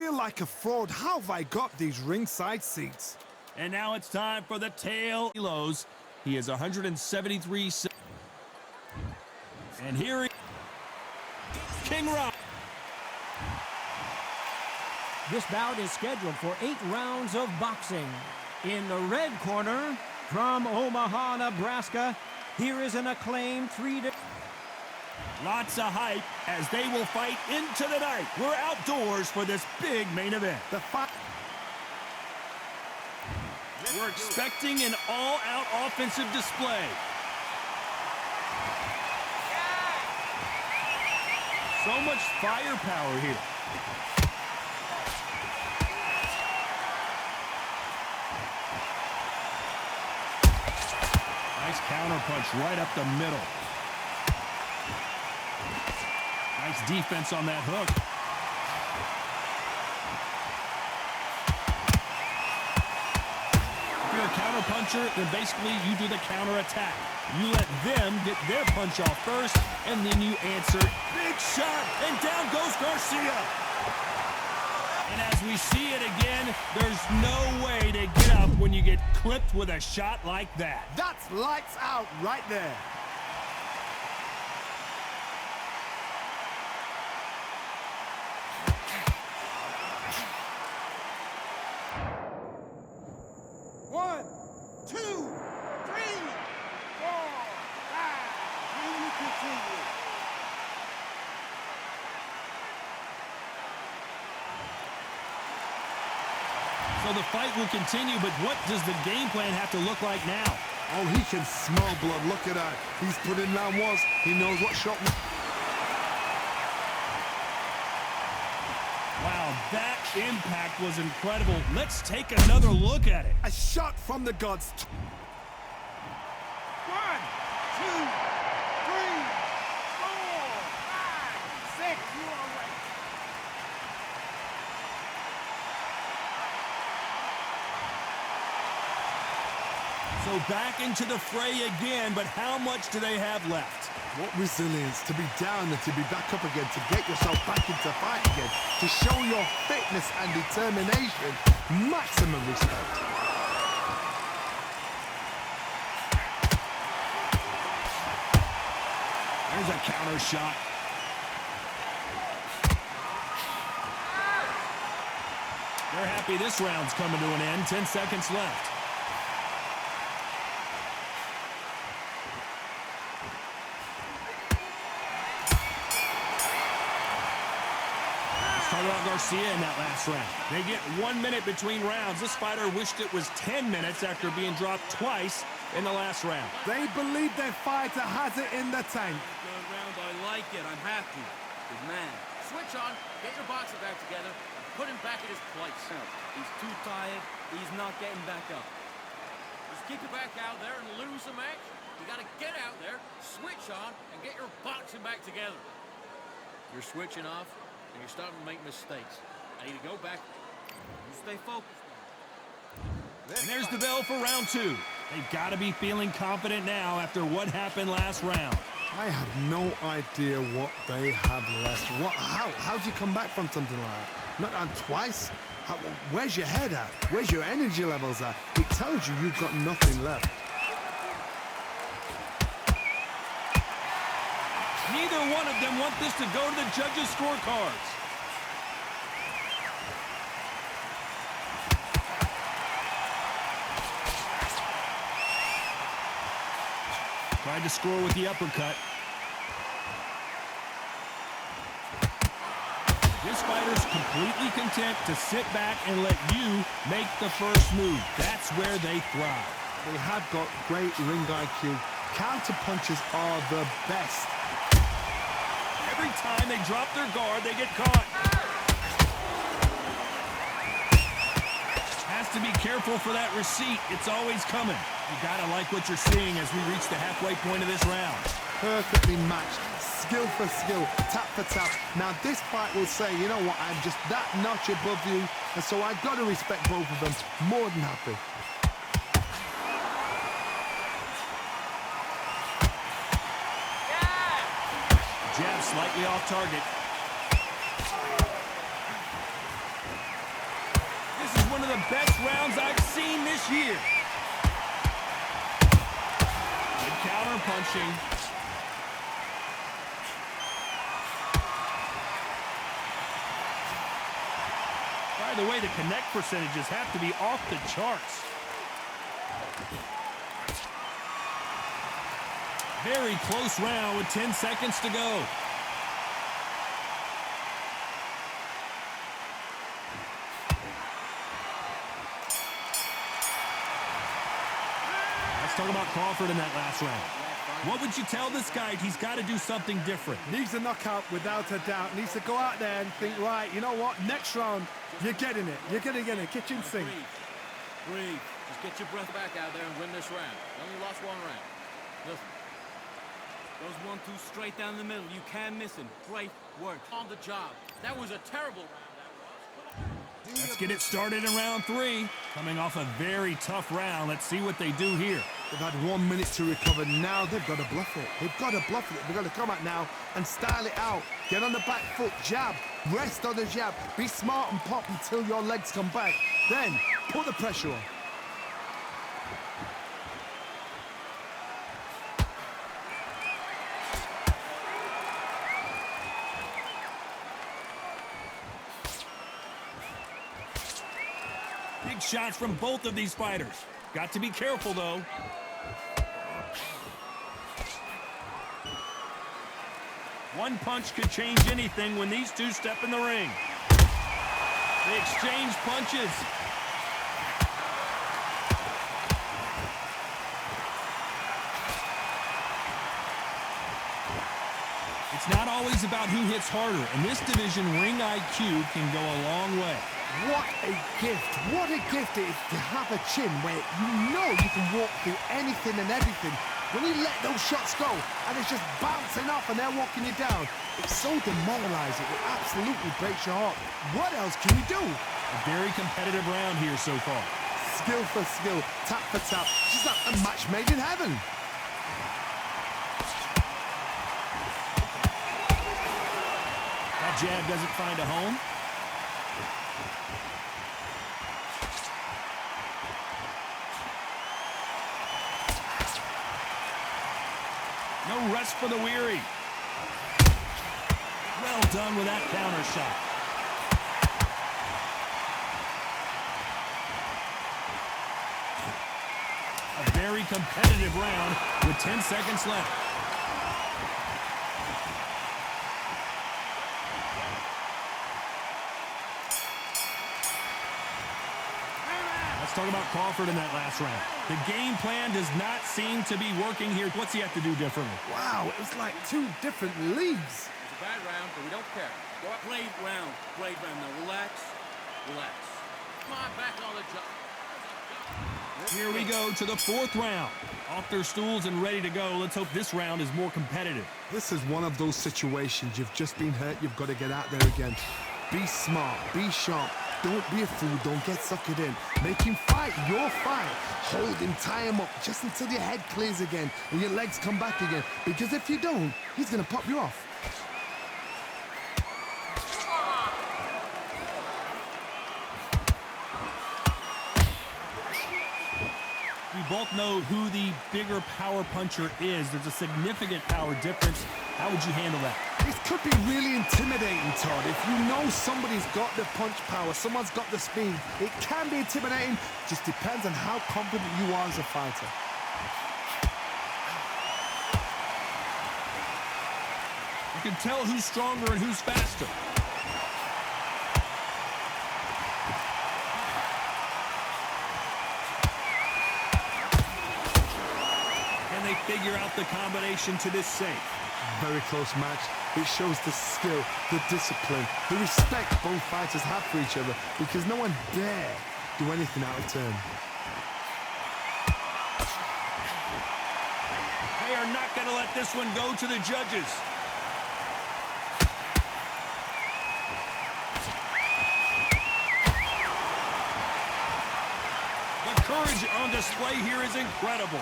feel like a fraud. How have I got these ringside seats? And now it's time for the tail kilos. He is 173. And here he King Rock. This bout is scheduled for 8 rounds of boxing. In the red corner, from Omaha, Nebraska, here is an acclaimed Lots of hype as they will fight into the night. We're outdoors for this big main event. We're expecting an all-out offensive display. So much firepower here. Nice counter punch right up the middle. Nice defense on that hook. If you're a counter puncher, then basically you do the counter attack. You let them get their punch off first, and then you answer. Big shot, and down goes Garcia. And as we see it again, there's no way to get up when you get clipped with a shot like that. That's lights out right there. One, two, three, 4, 5. Here we continue. So the fight will continue, but what does the game plan have to look like now? Oh, he can smell blood. Look at that. He's put in round once. He knows what shot. Wow, that impact was incredible. Let's take another look at it. A shot from the gods. 1, 2, 3, 4, 5, 6. You are right. So back into the fray again, but how much do they have left? What resilience to be down and to be back up again, to get yourself back into fight again, to show your fitness and determination. Maximum respect. There's a counter shot. They're happy this round's coming to an end. 10 seconds left. Talk about Garcia in that last round. They get 1 minute between rounds. This fighter wished it was 10 minutes after being dropped twice in the last round. They believe their fighter has it in the tank. Good round, I like it. I'm happy. Good man. Switch on, get your boxing back together, and put him back in his place. He's too tired. He's not getting back up. Just keep it back out there and lose the match. You gotta get out there, switch on, and get your boxing back together. You're switching off, and you're starting to make mistakes. I need to go back and stay focused. And there's the bell for round 2. They've got to be feeling confident now after what happened last round. I have no idea what they have left. How do you come back from something like that? Not on twice? Where's your head at? Where's your energy levels at? It tells you you've got nothing left. Neither one of them want this to go to the judges' scorecards. Tried to score with the uppercut. This fighter's completely content to sit back and let you make the first move. That's where they thrive. They have got great ring IQ. Counter punches are the best. Every time they drop their guard, they get caught. Has to be careful for that receipt. It's always coming. You gotta like what you're seeing as we reach the halfway point of this round. Perfectly matched. Skill for skill. Tap for tap. Now this fight will say, you know what, I'm just that notch above you. And so I've got to respect both of them. More than happy. Jab slightly off target. one of the best rounds I've seen this year. Good counter punching. By the way, the connect percentages have to be off the charts. Very close round with 10 seconds to go. Let's talk about Crawford in that last round. What would you tell this guy? He's got to do something different. Needs a knockout without a doubt. Needs to go out there and think, right, you know what? Next round, you're getting it. You're going to get it. Kitchen sink. Breathe. Just get your breath back out there and win this round. You only lost one round. Listen. Those 1-2 straight down the middle. You can't miss him. Great work. On the job. That was a terrible round. Let's get it started in round 3. Coming off a very tough round. Let's see what they do here. They've had 1 minute to recover. Now they've got to bluff it. They've got to bluff it. They've got to come out now and style it out. Get on the back foot, jab. Rest on the jab. Be smart and pop until your legs come back. Then put the pressure on. Big shots from both of these fighters. Got to be careful, though. One punch could change anything when these two step in the ring. They exchange punches. It's not always about who hits harder. In this division, ring IQ can go a long way. What a gift. What a gift it is to have a chin where you know you can walk through anything and everything. When you let those shots go and it's just bouncing off and they're walking you down, it's so demoralizing. It absolutely breaks your heart. What else can you do? A very competitive round here so far. Skill for skill, tap for tap. Just like a match made in heaven. That jab doesn't find a home. No rest for the weary. Well done with that counter shot. A very competitive round with 10 seconds left. Let's talk about Crawford in that last round. The game plan does not seem to be working here. What's he have to do differently? Wow, it was like 2 different leagues. It's a bad round, but we don't care. Go out. Great round. Great round. Now relax. Relax. Come on, back on the job. Here we go to the 4th round. Off their stools and ready to go. Let's hope this round is more competitive. This is one of those situations. You've just been hurt. You've got to get out there again. Be smart. Be sharp. Don't be a fool. Don't get suckered in. Make him fight your fight. Hold him, tie him up just until your head clears again and your legs come back again. Because if you don't, he's going to pop you off. We both know who the bigger power puncher is. There's a significant power difference. How would you handle that? This could be really intimidating, Todd. If you know somebody's got the punch power, someone's got the speed, it can be intimidating. Just depends on how confident you are as a fighter. You can tell who's stronger and who's faster. Can they figure out the combination to this safe? Very close match. It shows the skill, the discipline, the respect both fighters have for each other because no one dare do anything out of turn. They are not going to let this one go to the judges. The courage on display here is incredible.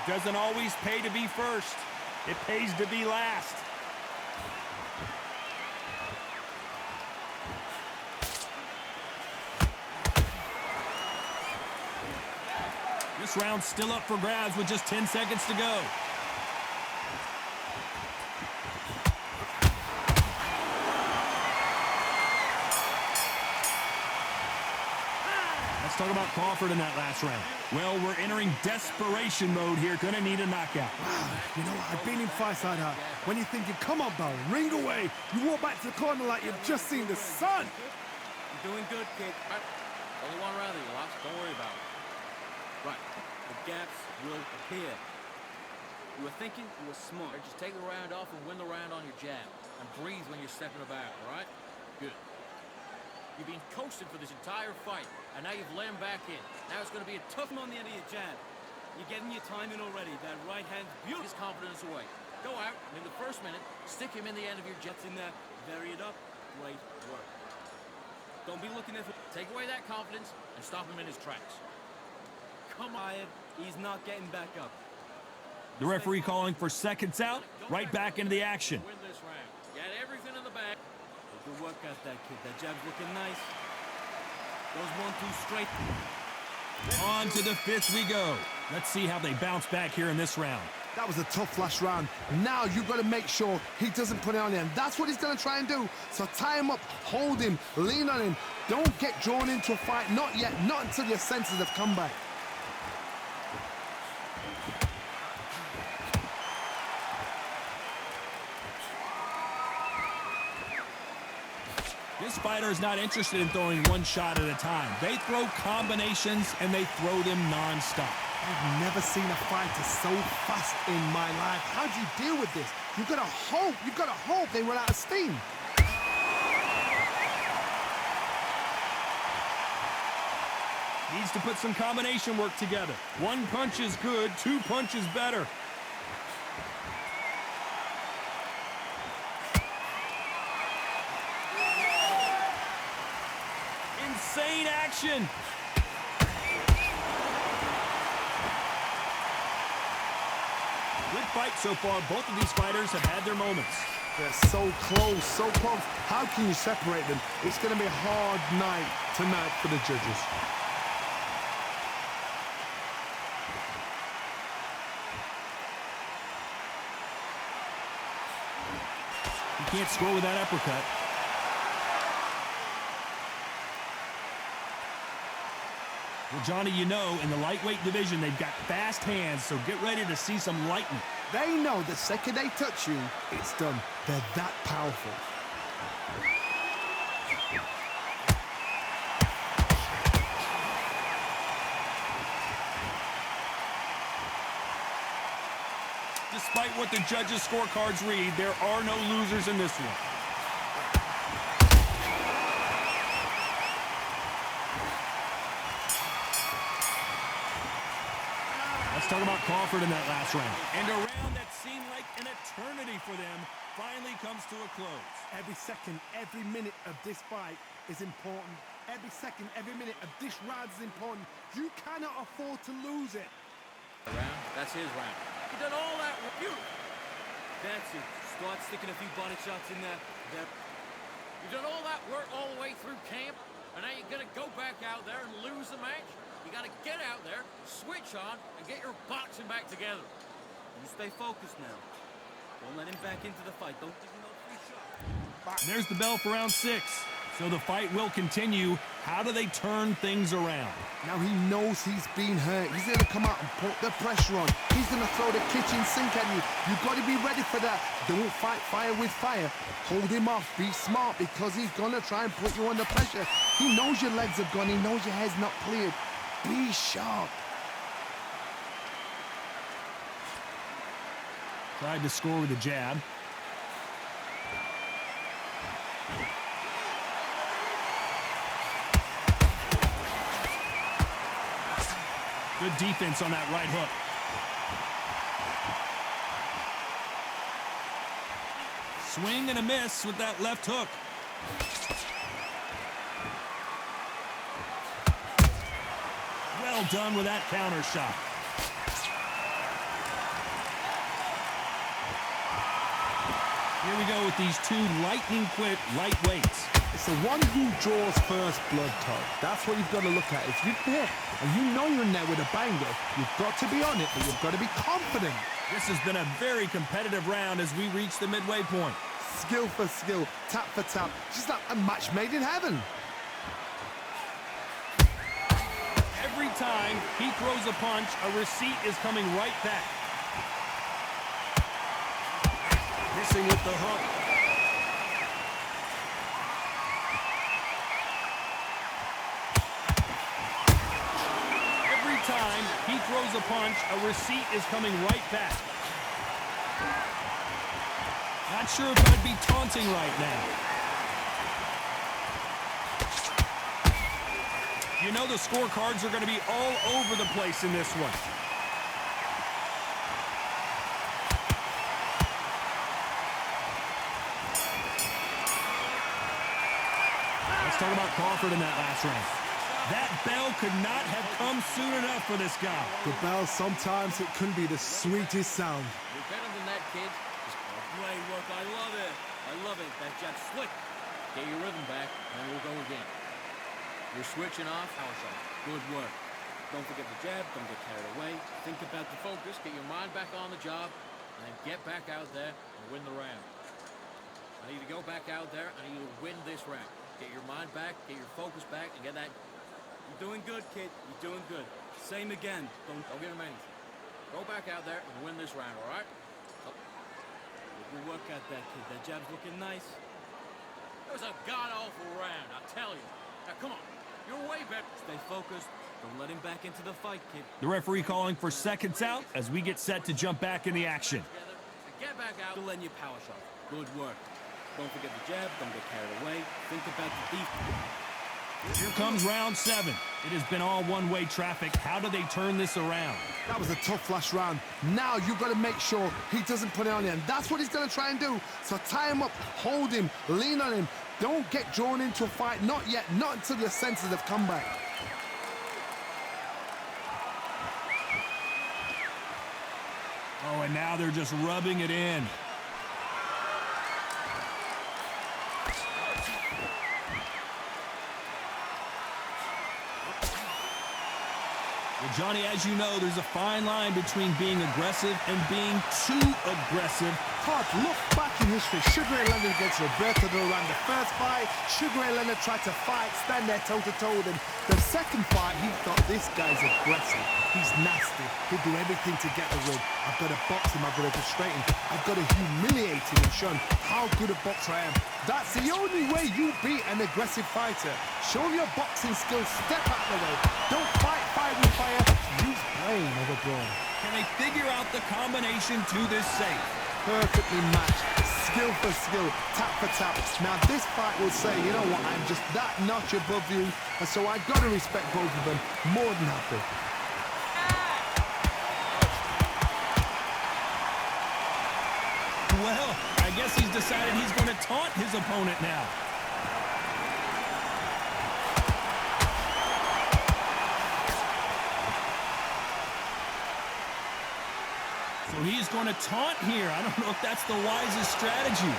It doesn't always pay to be first. It pays to be last. This round's still up for grabs with just 10 seconds to go. Let's talk about Crawford in that last round. Well, we're entering desperation mode here. Gonna need a knockout. You know, I've been in fights like that. When you're thinking, come on, Baron, ring away. You walk back to the corner like you've just seen the sun. You're doing good, kid. Right. Only one round that you lost. Don't worry about it. Right. The gaps will appear. You were thinking, you were smart. Just take the round off and win the round on your jab. And breathe when you're stepping about, all right? Good. You've been coasting for this entire fight, and now you've let him back in. Now it's going to be a tough one on the end of your jab. You're getting your time in already. That right hand's beautiful. His confidence away. Go out, and in the first minute, stick him in the end of your jets in there. Vary it up. Great work. Don't be looking at him. Take away that confidence and stop him in his tracks. Come on. He's not getting back up. The referee calling for seconds out. Right back into the action. Win this round. Get everything in the bag. Good work out that kid. That jab's looking nice. Goes 1-2 straight. On to the fifth we go. Let's see how they bounce back here in this round. That was a tough last round. Now you've got to make sure he doesn't put it on him. That's what he's going to try and do. So tie him up, hold him, lean on him. Don't get drawn into a fight. Not yet. Not until your senses have come back. This fighter is not interested in throwing one shot at a time. They throw combinations, and they throw them nonstop. I've never seen a fighter so fast in my life. How do you deal with this? You've got to hope they run out of steam. Needs to put some combination work together. One punch is good, two punches better. Insane action. Good fight so far. Both of these fighters have had their moments. They're so close, so close. How can you separate them? It's going to be a hard night tonight for the judges. He can't score with that uppercut. Well, Johnny, you know, in the lightweight division, they've got fast hands, so get ready to see some lightning. They know the second they touch you, it's done. They're that powerful. Despite what the judges' scorecards read, there are no losers in this one. Let's talk about Crawford in that last round. And a round that seemed like an eternity for them finally comes to a close. Every second, every minute of this fight is important. Every second, every minute of this round is important. You cannot afford to lose it. Round. That's his round. He done all that. Beautiful. That's it. Start sticking a few body shots in there. You've done all that work all the way through camp, and now you're going to go back out there and lose the match? You got to get out there, switch on, and get your boxing back together. You stay focused now. Don't let him back into the fight. Don't give him no free shot. There's the bell for round 6. So the fight will continue. How do they turn things around? Now he knows he's been hurt. He's going to come out and put the pressure on. He's going to throw the kitchen sink at you. You've got to be ready for that. Don't fight fire with fire. Hold him off. Be smart because he's going to try and put you under pressure. He knows your legs have gone. He knows your head's not cleared. Be sharp. Tried to score with a jab. Good defense on that right hook. Swing and a miss with that left hook. Well done with that counter shot. Here we go with these two lightning quick lightweights. It's the one who draws first blood, Todd. That's what you've got to look at. If you're hit and you know you're in there with a banger, you've got to be on it, but you've got to be confident. This has been a very competitive round as we reach the midway point. Skill for skill, tap for tap, just like a match made in heaven. Every time he throws a punch, a receipt is coming right back. Missing with the hook. Every time he throws a punch, a receipt is coming right back. Not sure if I'd be taunting right now. You know the scorecards are going to be all over the place in this one. Let's talk about Crawford in that last round. That bell could not have come soon enough for this guy. The bell, sometimes it can be the sweetest sound. You're better than that, kid. Just great work. I love it. I love it. That jab slick. Get your rhythm back, and we'll go again. You're switching off. Power shot. Good work. Don't forget the jab. Don't get carried away. Think about the focus. Get your mind back on the job, and then get back out there and win the round. I need to go back out there. I need you to win this round. Get your mind back. Get your focus back, and get that. You're doing good, kid. You're doing good. Same again. Don't get him anything. Go back out there and win this round, all right? Good work at that, kid. That jab's looking nice. It was a god-awful round, I tell you. Now, come on. You're way better. Stay focused. Don't let him back into the fight, kid. The referee calling for seconds out as we get set to jump back in the action. Together. Get back out. Still letting you power shot. Good work. Don't forget the jab. Don't get carried away. Think about the defense. Here comes round 7. It has been all one-way traffic. How do they turn this around? That was a tough last round. Now you've got to make sure he doesn't put it on you, and that's what he's going to try and do. So tie him up, hold him, lean on him. Don't get drawn into a fight. Not yet. Not until your senses have come back. Oh, and now they're just rubbing it in. Well, Johnny, as you know, there's a fine line between being aggressive and being too aggressive. Todd, look back in history. Sugar Ray Leonard against Roberto Duran. The first fight, Sugar Ray Leonard tried to fight, stand there toe-to-toe with him. The second fight, he thought, this guy's aggressive. He's nasty. He'll do everything to get the win. I've got to box him. I've got to frustrate him. I've got to humiliate him and show him how good a boxer I am. That's the only way you beat an aggressive fighter. Show your boxing skills. Step out of the way. Don't fight fire with fire. Use brain over brawn. Can they figure out the combination to this safe? Perfectly matched, skill for skill, tap for tap. Now this fight will say, you know what, I'm just that notch above you, and so I've got to respect both of them more than happy. Well, I guess he's decided he's going to taunt his opponent now. So he's going to taunt here. I don't know if that's the wisest strategy.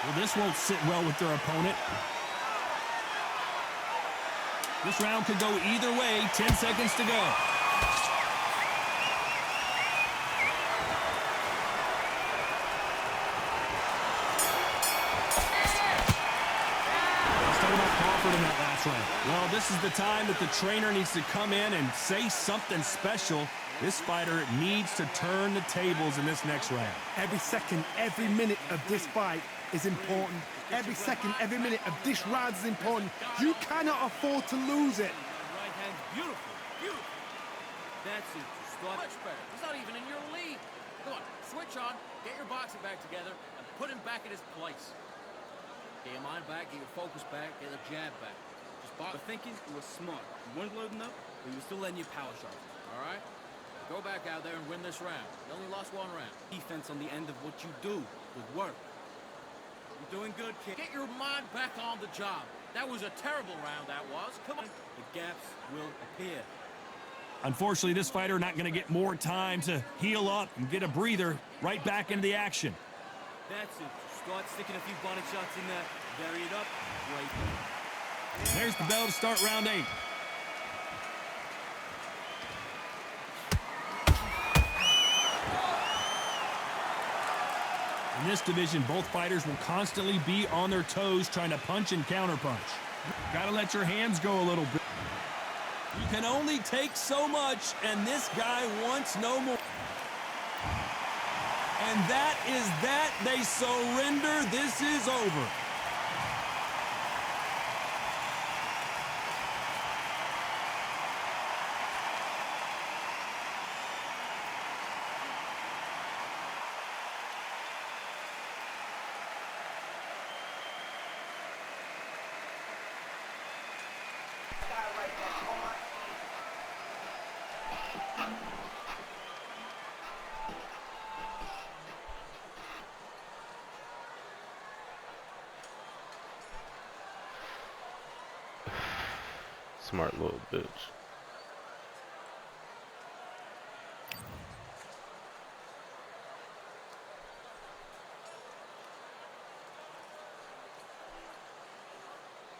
Well, this won't sit well with their opponent. This round could go either way. 10 seconds to go. In that last round. Well, this is the time that the trainer needs to come in and say something special. This fighter needs to turn the tables in this next round. Every second, every minute of this fight is important. Every second, every minute of this round is important. You cannot afford to lose it. Right hand's beautiful. Beautiful. That's it. Start much better. He's not even in your league. Come on. Switch on. Get your boxing back together and put him back in his place. Get your mind back, get your focus back, get the jab back. Just box. The thinking was smart. You weren't loading up, but you were still letting your power shot. All right? Go back out there and win this round. You only lost one round. Defense on the end of what you do. Good work. You're doing good, kid. Get your mind back on the job. That was a terrible round, that was. Come on. The gaps will appear. Unfortunately, this fighter not going to get more time to heal up and get a breather right back into the action. That's it. Start sticking a few bonnet shots in there. Vary it up. Great. There's the bell to start round 8. In this division, both fighters will constantly be on their toes trying to punch and counterpunch. Gotta let your hands go a little bit. You can only take so much, and this guy wants no more. And that is that. They surrender. This is over. Smart little bitch.